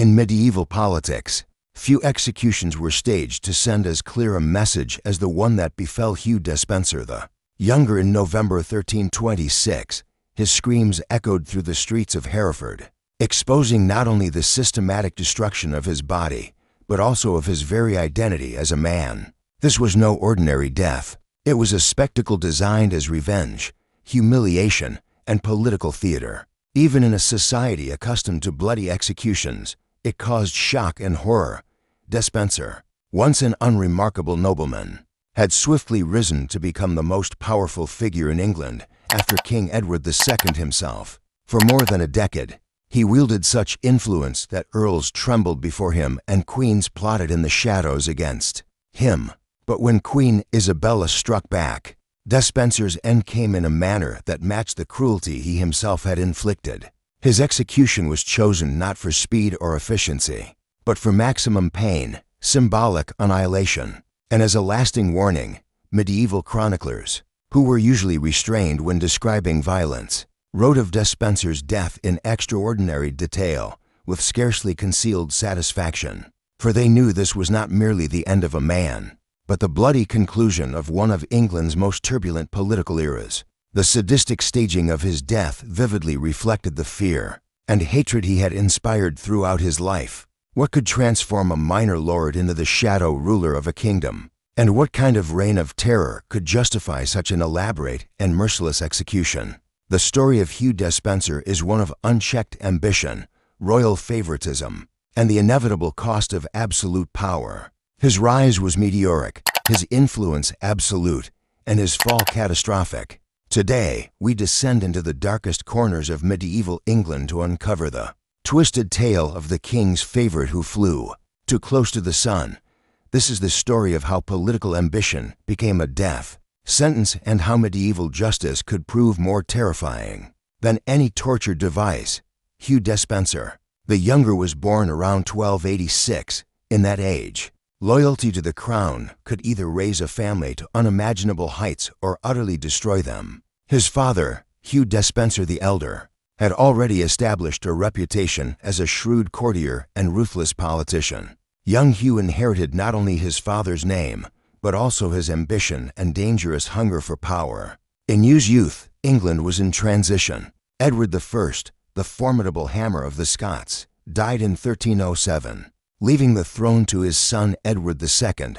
In medieval politics, few executions were staged to send as clear a message as the one that befell Hugh Despenser the Younger in November 1326. His screams echoed through the streets of Hereford, exposing not only the systematic destruction of his body, but also of his very identity as a man. This was no ordinary death. It was a spectacle designed as revenge, humiliation, and political theater. Even in a society accustomed to bloody executions, it caused shock and horror. Despenser, once an unremarkable nobleman, had swiftly risen to become the most powerful figure in England after King Edward II himself. For more than a decade, he wielded such influence that earls trembled before him and queens plotted in the shadows against him. But when Queen Isabella struck back, Despenser's end came in a manner that matched the cruelty he himself had inflicted. His execution was chosen not for speed or efficiency, but for maximum pain, symbolic annihilation, and as a lasting warning. Medieval chroniclers, who were usually restrained when describing violence, wrote of Despenser's death in extraordinary detail, with scarcely concealed satisfaction, for they knew this was not merely the end of a man, but the bloody conclusion of one of England's most turbulent political eras. The sadistic staging of his death vividly reflected the fear and hatred he had inspired throughout his life. What could transform a minor lord into the shadow ruler of a kingdom? And what kind of reign of terror could justify such an elaborate and merciless execution? The story of Hugh Despenser is one of unchecked ambition, royal favoritism, and the inevitable cost of absolute power. His rise was meteoric, his influence absolute, and his fall catastrophic. Today, we descend into the darkest corners of medieval England to uncover the twisted tale of the king's favorite who flew too close to the sun. This is the story of how political ambition became a death sentence and how medieval justice could prove more terrifying than any torture device. Hugh Despenser the Younger was born around 1286. In that age, loyalty to the crown could either raise a family to unimaginable heights or utterly destroy them. His father, Hugh Despenser the Elder, had already established a reputation as a shrewd courtier and ruthless politician. Young Hugh inherited not only his father's name, but also his ambition and dangerous hunger for power. In Hugh's youth, England was in transition. Edward I, the formidable hammer of the Scots, died in 1307, leaving the throne to his son Edward II.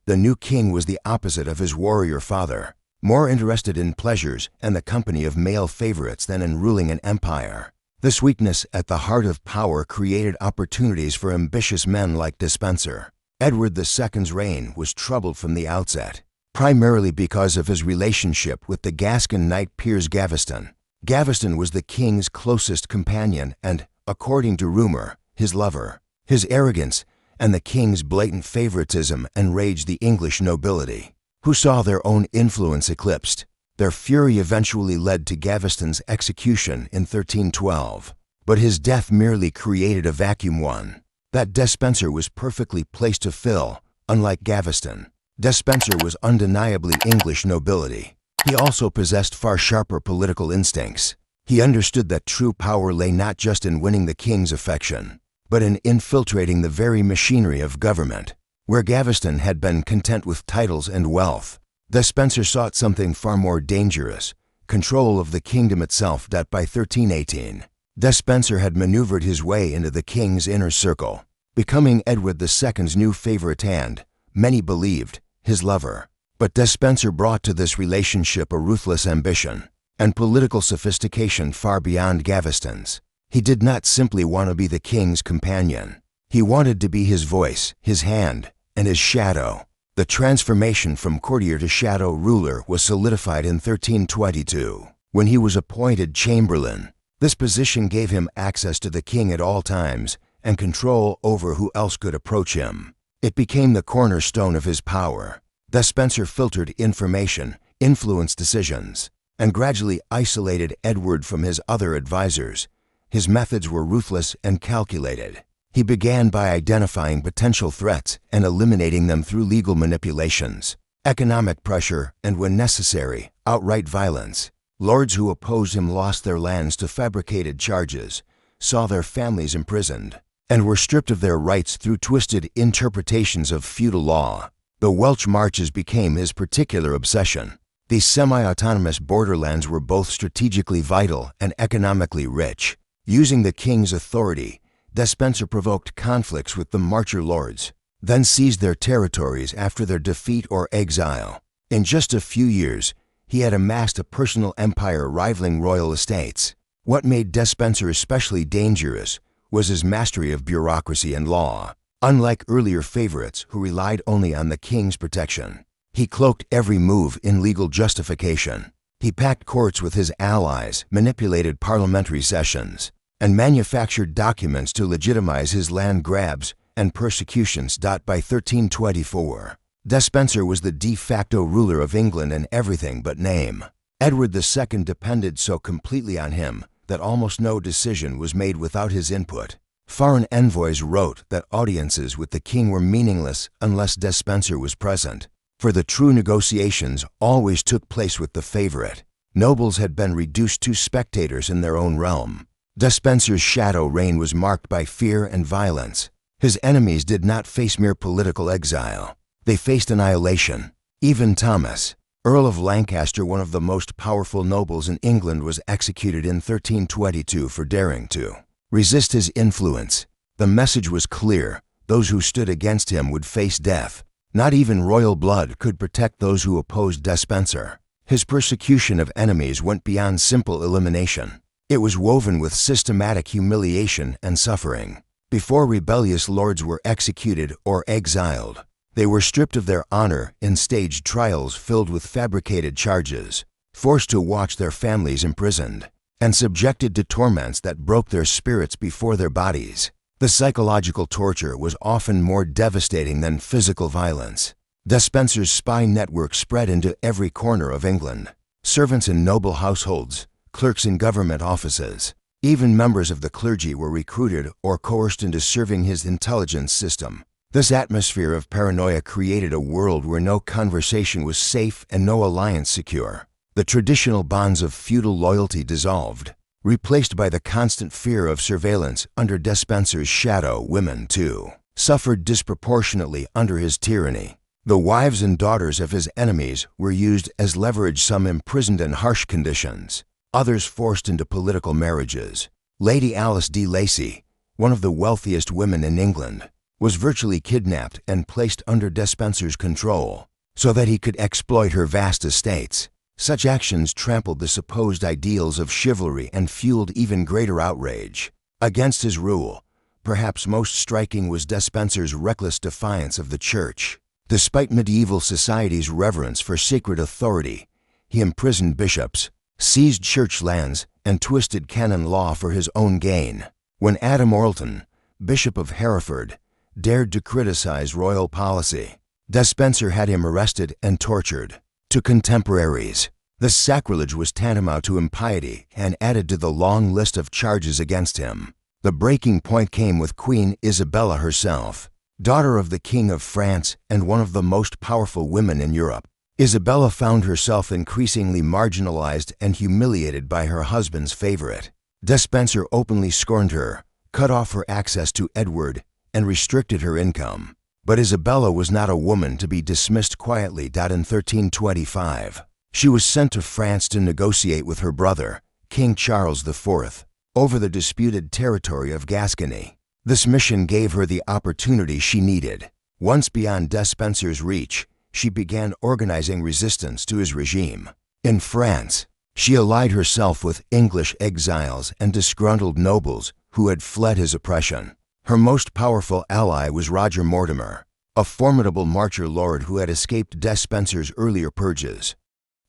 The new king was the opposite of his warrior father, more interested in pleasures and the company of male favorites than in ruling an empire. This weakness at the heart of power created opportunities for ambitious men like Despenser. Edward II's reign was troubled from the outset, primarily because of his relationship with the Gascon knight Piers Gaveston. Gaveston was the king's closest companion and, according to rumor, his lover. His arrogance and the king's blatant favoritism enraged the English nobility, who saw their own influence eclipsed. Their fury eventually led to Gaveston's execution in 1312, but his death merely created a vacuum, one that Despenser was perfectly placed to fill. Unlike Gaveston, Despenser was undeniably English nobility. He also possessed far sharper political instincts. He understood that true power lay not just in winning the king's affection, but in infiltrating the very machinery of government. Where Gaveston had been content with titles and wealth, Despenser sought something far more dangerous, control of the kingdom itself. By 1318, Despenser had maneuvered his way into the king's inner circle, becoming Edward II's new favorite and, many believed, his lover. But Despenser brought to this relationship a ruthless ambition and political sophistication far beyond Gaveston's. He did not simply want to be the king's companion. He wanted to be his voice, his hand, and his shadow. The transformation from courtier to shadow ruler was solidified in 1322, when he was appointed chamberlain. This position gave him access to the king at all times and control over who else could approach him. It became the cornerstone of his power. Despenser filtered information, influenced decisions, and gradually isolated Edward from his other advisors. His methods were ruthless and calculated. He began by identifying potential threats and eliminating them through legal manipulations, economic pressure, and when necessary, outright violence. Lords who opposed him lost their lands to fabricated charges, saw their families imprisoned, and were stripped of their rights through twisted interpretations of feudal law. The Welsh marches became his particular obsession. These semi-autonomous borderlands were both strategically vital and economically rich. Using the king's authority, Despenser provoked conflicts with the marcher lords, then seized their territories after their defeat or exile. In just a few years, he had amassed a personal empire rivaling royal estates. What made Despenser especially dangerous was his mastery of bureaucracy and law. Unlike earlier favorites who relied only on the king's protection, he cloaked every move in legal justification. He packed courts with his allies, manipulated parliamentary sessions, and manufactured documents to legitimize his land grabs and persecutions. By 1324, Despenser was the de facto ruler of England in everything but name. Edward II depended so completely on him that almost no decision was made without his input. Foreign envoys wrote that audiences with the king were meaningless unless Despenser was present, for the true negotiations always took place with the favorite. Nobles had been reduced to spectators in their own realm. Despenser's shadow reign was marked by fear and violence. His enemies did not face mere political exile. They faced annihilation. Even Thomas, Earl of Lancaster, one of the most powerful nobles in England, was executed in 1322 for daring to resist his influence. The message was clear: those who stood against him would face death. Not even royal blood could protect those who opposed Despenser. His persecution of enemies went beyond simple elimination. It was woven with systematic humiliation and suffering. Before rebellious lords were executed or exiled, they were stripped of their honor in staged trials filled with fabricated charges, forced to watch their families imprisoned, and subjected to torments that broke their spirits before their bodies. The psychological torture was often more devastating than physical violence. Despenser's spy network spread into every corner of England. Servants in noble households, clerks in government offices, even members of the clergy were recruited or coerced into serving his intelligence system. This atmosphere of paranoia created a world where no conversation was safe and no alliance secure. The traditional bonds of feudal loyalty dissolved, replaced by the constant fear of surveillance. Under Despenser's shadow, women, too, suffered disproportionately under his tyranny. The wives and daughters of his enemies were used as leverage, some imprisoned in harsh conditions, others forced into political marriages. Lady Alice de Lacy, one of the wealthiest women in England, was virtually kidnapped and placed under Despenser's control so that he could exploit her vast estates. Such actions trampled the supposed ideals of chivalry and fueled even greater outrage against his rule. Perhaps most striking was Despenser's reckless defiance of the church. Despite medieval society's reverence for sacred authority, he imprisoned bishops, seized church lands, and twisted canon law for his own gain. When Adam Orleton, Bishop of Hereford, dared to criticize royal policy, Despenser had him arrested and tortured. To contemporaries, the sacrilege was tantamount to impiety and added to the long list of charges against him. The breaking point came with Queen Isabella herself, daughter of the King of France and one of the most powerful women in Europe. Isabella found herself increasingly marginalized and humiliated by her husband's favorite. Despenser openly scorned her, cut off her access to Edward, and restricted her income. But Isabella was not a woman to be dismissed quietly. In 1325, she was sent to France to negotiate with her brother, King Charles IV, over the disputed territory of Gascony. This mission gave her the opportunity she needed. Once beyond Despenser's reach, she began organizing resistance to his regime. In France, she allied herself with English exiles and disgruntled nobles who had fled his oppression. Her most powerful ally was Roger Mortimer, a formidable marcher lord who had escaped Despenser's earlier purges.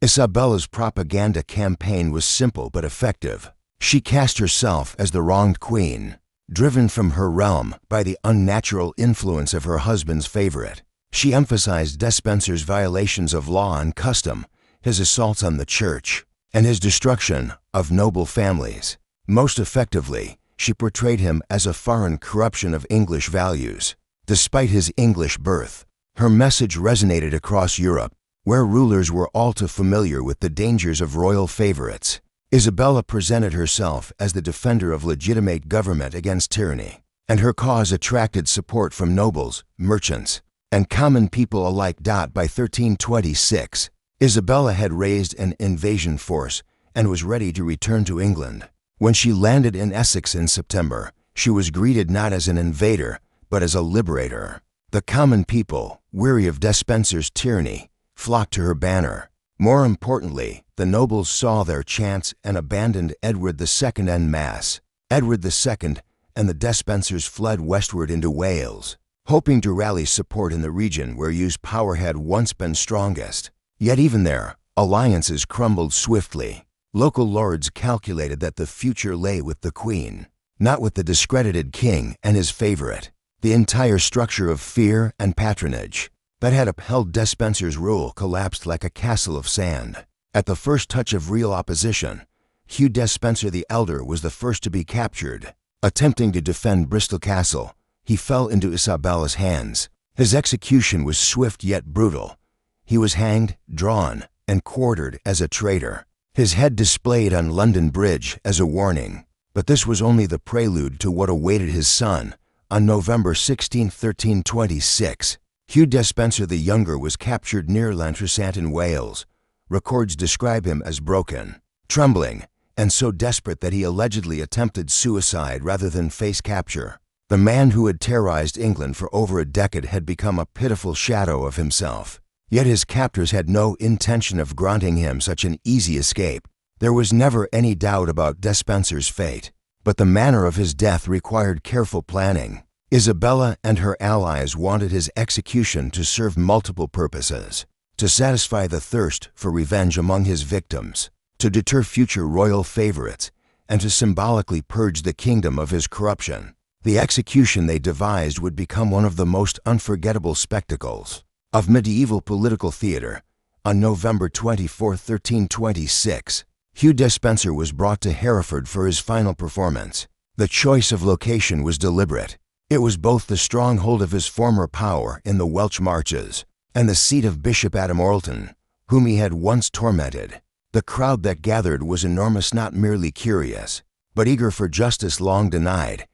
Isabella's propaganda campaign was simple but effective. She cast herself as the wronged queen, driven from her realm by the unnatural influence of her husband's favorite. She emphasized Despenser's violations of law and custom, his assaults on the church, and his destruction of noble families. Most effectively, she portrayed him as a foreign corruption of English values. Despite his English birth, her message resonated across Europe, where rulers were all too familiar with the dangers of royal favorites. Isabella presented herself as the defender of legitimate government against tyranny. and her cause attracted support from nobles, merchants, and common people alike. By 1326, Isabella had raised an invasion force and was ready to return to England. When she landed in Essex in September, she was greeted not as an invader, but as a liberator. The common people, weary of Despenser's tyranny, flocked to her banner. More importantly, the nobles saw their chance and abandoned Edward II en masse. Edward II and the Despensers fled westward into Wales, hoping to rally support in the region where Hugh's power had once been strongest. Yet even there, alliances crumbled swiftly. Local lords calculated that the future lay with the Queen, not with the discredited king and his favorite. The entire structure of fear and patronage that had upheld Despenser's rule collapsed like a castle of sand. At the first touch of real opposition, Hugh Despenser the Elder was the first to be captured. Attempting to defend Bristol Castle, he fell into Isabella's hands. His execution was swift yet brutal. He was hanged, drawn, and quartered as a traitor, his head displayed on London Bridge as a warning. But this was only the prelude to what awaited his son. On November 16, 1326, Hugh Despenser the Younger was captured near Llantrisant in Wales. Records describe him as broken, trembling, and so desperate that he allegedly attempted suicide rather than face capture. The man who had terrorized England for over a decade had become a pitiful shadow of himself. Yet his captors had no intention of granting him such an easy escape. There was never any doubt about Despenser's fate, but the manner of his death required careful planning. Isabella and her allies wanted his execution to serve multiple purposes: to satisfy the thirst for revenge among his victims, to deter future royal favorites, and to symbolically purge the kingdom of his corruption. The execution they devised would become one of the most unforgettable spectacles of medieval political theater. On November 24, 1326, Hugh Despenser was brought to Hereford for his final performance. The choice of location was deliberate. It was both the stronghold of his former power in the Welsh Marches and the seat of Bishop Adam Orleton, whom he had once tormented. The crowd that gathered was enormous, not merely curious, but eager for justice long denied.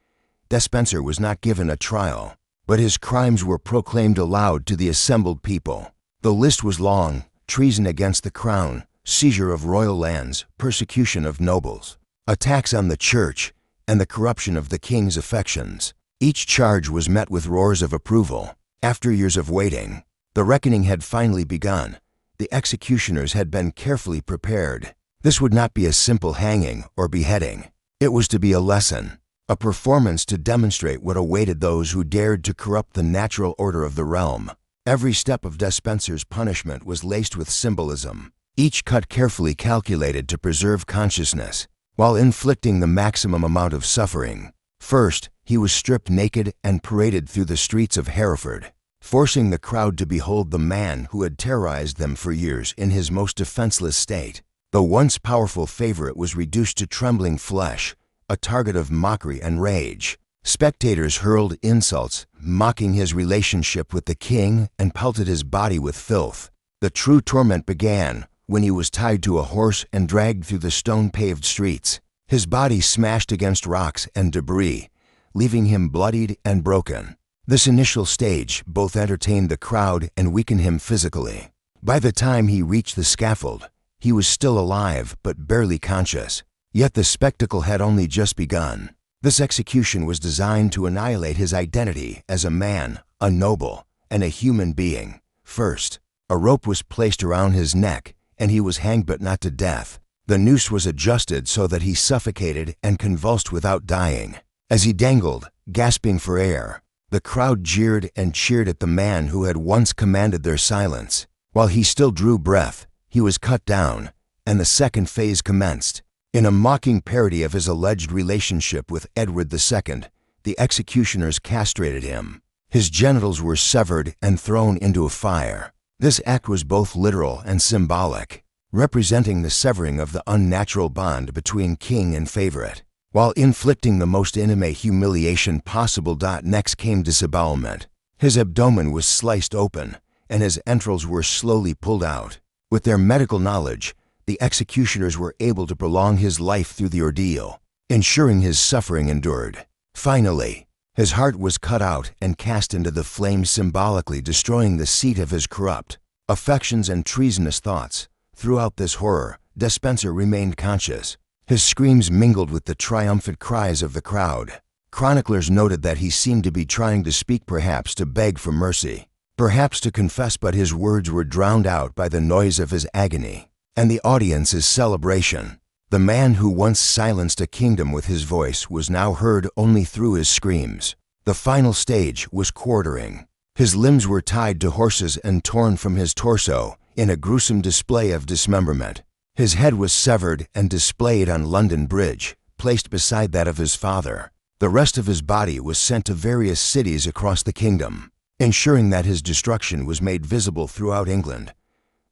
Despenser was not given a trial, but his crimes were proclaimed aloud to the assembled people. The list was long: treason against the crown, seizure of royal lands, persecution of nobles, attacks on the church, and the corruption of the king's affections. Each charge was met with roars of approval. After years of waiting, the reckoning had finally begun. The executioners had been carefully prepared. This would not be a simple hanging or beheading. It was to be a lesson, a performance to demonstrate what awaited those who dared to corrupt the natural order of the realm. Every step of Despenser's punishment was laced with symbolism, each cut carefully calculated to preserve consciousness, while inflicting the maximum amount of suffering. First, he was stripped naked and paraded through the streets of Hereford, forcing the crowd to behold the man who had terrorized them for years in his most defenseless state. The once powerful favorite was reduced to trembling flesh, a target of mockery and rage. Spectators hurled insults, mocking his relationship with the king, and pelted his body with filth. The true torment began when he was tied to a horse and dragged through the stone-paved streets, his body smashed against rocks and debris, leaving him bloodied and broken. This initial stage both entertained the crowd and weakened him physically. By the time he reached the scaffold, he was still alive but barely conscious. Yet the spectacle had only just begun. This execution was designed to annihilate his identity as a man, a noble, and a human being. First, a rope was placed around his neck, and he was hanged but not to death. The noose was adjusted so that he suffocated and convulsed without dying. As he dangled, gasping for air, the crowd jeered and cheered at the man who had once commanded their silence. While he still drew breath, he was cut down, and the second phase commenced. In a mocking parody of his alleged relationship with Edward II, the executioners castrated him. His genitals were severed and thrown into a fire. This act was both literal and symbolic, representing the severing of the unnatural bond between king and favorite, while inflicting the most intimate humiliation possible. Next came disembowelment. His abdomen was sliced open, and his entrails were slowly pulled out. With their medical knowledge, the executioners were able to prolong his life through the ordeal, ensuring his suffering endured. Finally, His heart was cut out and cast into the flames, symbolically destroying the seat of his corrupt affections and treasonous thoughts. Throughout this horror, Despenser remained conscious. His screams mingled with the triumphant cries of the crowd. Chroniclers noted that he seemed to be trying to speak, perhaps to beg for mercy, perhaps to confess, but his words were drowned out by the noise of his agony and the audience's celebration. The man who once silenced a kingdom with his voice was now heard only through his screams. The final stage was quartering. His limbs were tied to horses and torn from his torso in a gruesome display of dismemberment. His head was severed and displayed on London Bridge, placed beside that of his father. The rest of his body was sent to various cities across the kingdom, ensuring that his destruction was made visible throughout England.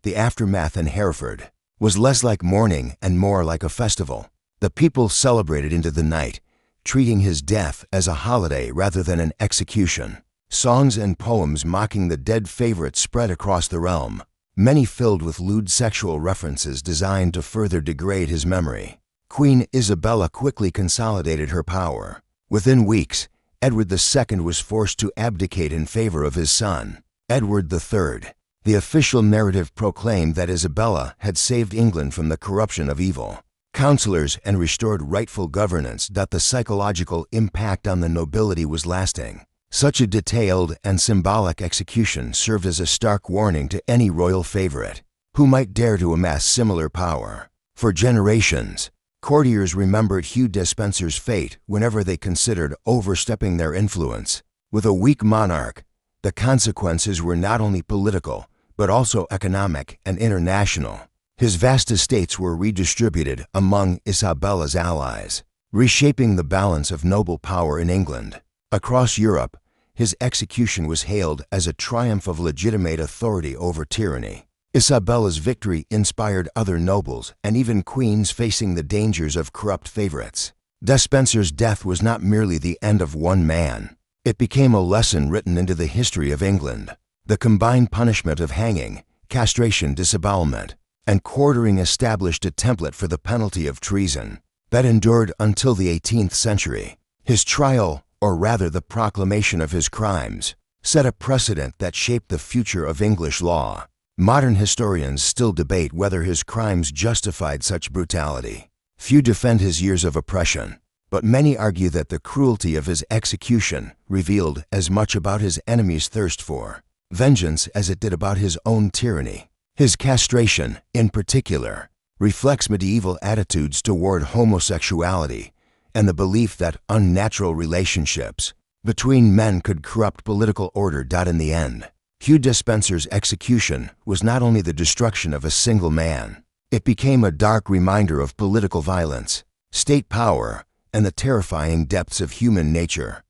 The aftermath in Hereford was less like mourning and more like a festival. The people celebrated into the night, treating his death as a holiday rather than an execution. Songs and poems mocking the dead favorite spread across the realm, many filled with lewd sexual references designed to further degrade his memory. Queen Isabella quickly consolidated her power. Within weeks, Edward II was forced to abdicate in favor of his son, Edward III. The official narrative proclaimed that Isabella had saved England from the corruption of evil counselors and restored rightful governance. That the psychological impact on the nobility was lasting. Such a detailed and symbolic execution served as a stark warning to any royal favorite who might dare to amass similar power. For generations, courtiers remembered Hugh Despenser's fate whenever they considered overstepping their influence. With a weak monarch, the consequences were not only political, but also economic and international. His vast estates were redistributed among Isabella's allies, reshaping the balance of noble power in England. Across Europe, his execution was hailed as a triumph of legitimate authority over tyranny. Isabella's victory inspired other nobles and even queens facing the dangers of corrupt favorites. Despenser's death was not merely the end of one man. It became a lesson written into the history of England. The combined punishment of hanging, castration, disembowelment, and quartering established a template for the penalty of treason that endured until the 18th century. His trial, or rather the proclamation of his crimes, set a precedent that shaped the future of English law. Modern historians still debate whether his crimes justified such brutality. Few defend his years of oppression, but many argue that the cruelty of his execution revealed as much about his enemies' thirst for vengeance as it did about his own tyranny. His castration, in particular, reflects medieval attitudes toward homosexuality and the belief that unnatural relationships between men could corrupt political order. In the end, Hugh Despenser's execution was not only the destruction of a single man, it became a dark reminder of political violence, state power, and the terrifying depths of human nature.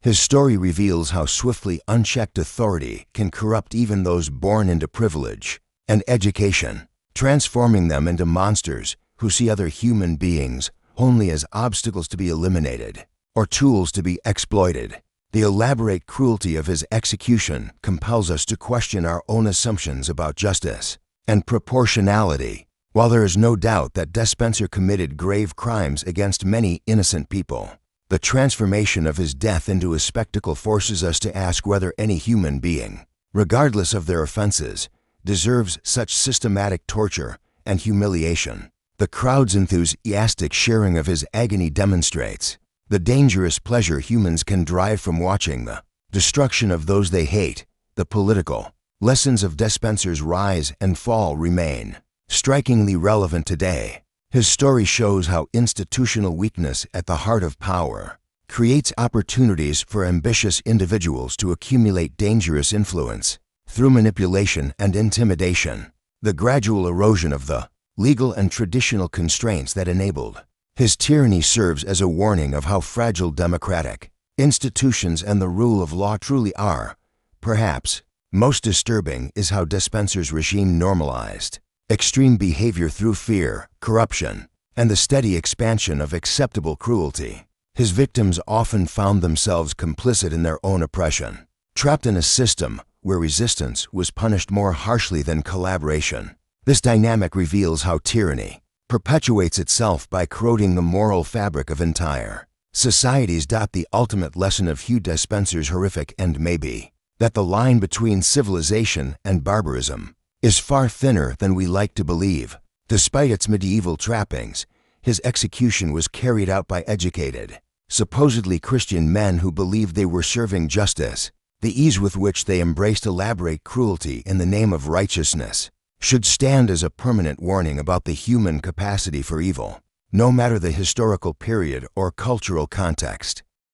His story reveals how swiftly unchecked authority can corrupt even those born into privilege and education, transforming them into monsters who see other human beings only as obstacles to be eliminated or tools to be exploited. The elaborate cruelty of his execution compels us to question our own assumptions about justice and proportionality. While there is no doubt that Despenser committed grave crimes against many innocent people, the transformation of his death into a spectacle forces us to ask whether any human being, regardless of their offenses, deserves such systematic torture and humiliation. The crowd's enthusiastic sharing of his agony demonstrates the dangerous pleasure humans can derive from watching the destruction of those they hate. The political lessons of Despenser's rise and fall remain strikingly relevant today. His story shows how institutional weakness at the heart of power creates opportunities for ambitious individuals to accumulate dangerous influence through manipulation and intimidation. The gradual erosion of the legal and traditional constraints that enabled his tyranny serves as a warning of how fragile democratic institutions and the rule of law truly are. Perhaps most disturbing is how Despenser's regime normalized extreme behavior through fear, corruption, and the steady expansion of acceptable cruelty. His victims often found themselves complicit in their own oppression, trapped in a system where resistance was punished more harshly than collaboration. This dynamic reveals how tyranny perpetuates itself by corroding the moral fabric of entire Societies. The ultimate lesson of Hugh Despenser's horrific end may be that the line between civilization and barbarism is far thinner than we like to believe. Despite its medieval trappings, his execution was carried out by educated, supposedly Christian men who believed they were serving justice. The ease with which they embraced elaborate cruelty in the name of righteousness should stand as a permanent warning about the human capacity for evil, no matter the historical period or cultural context.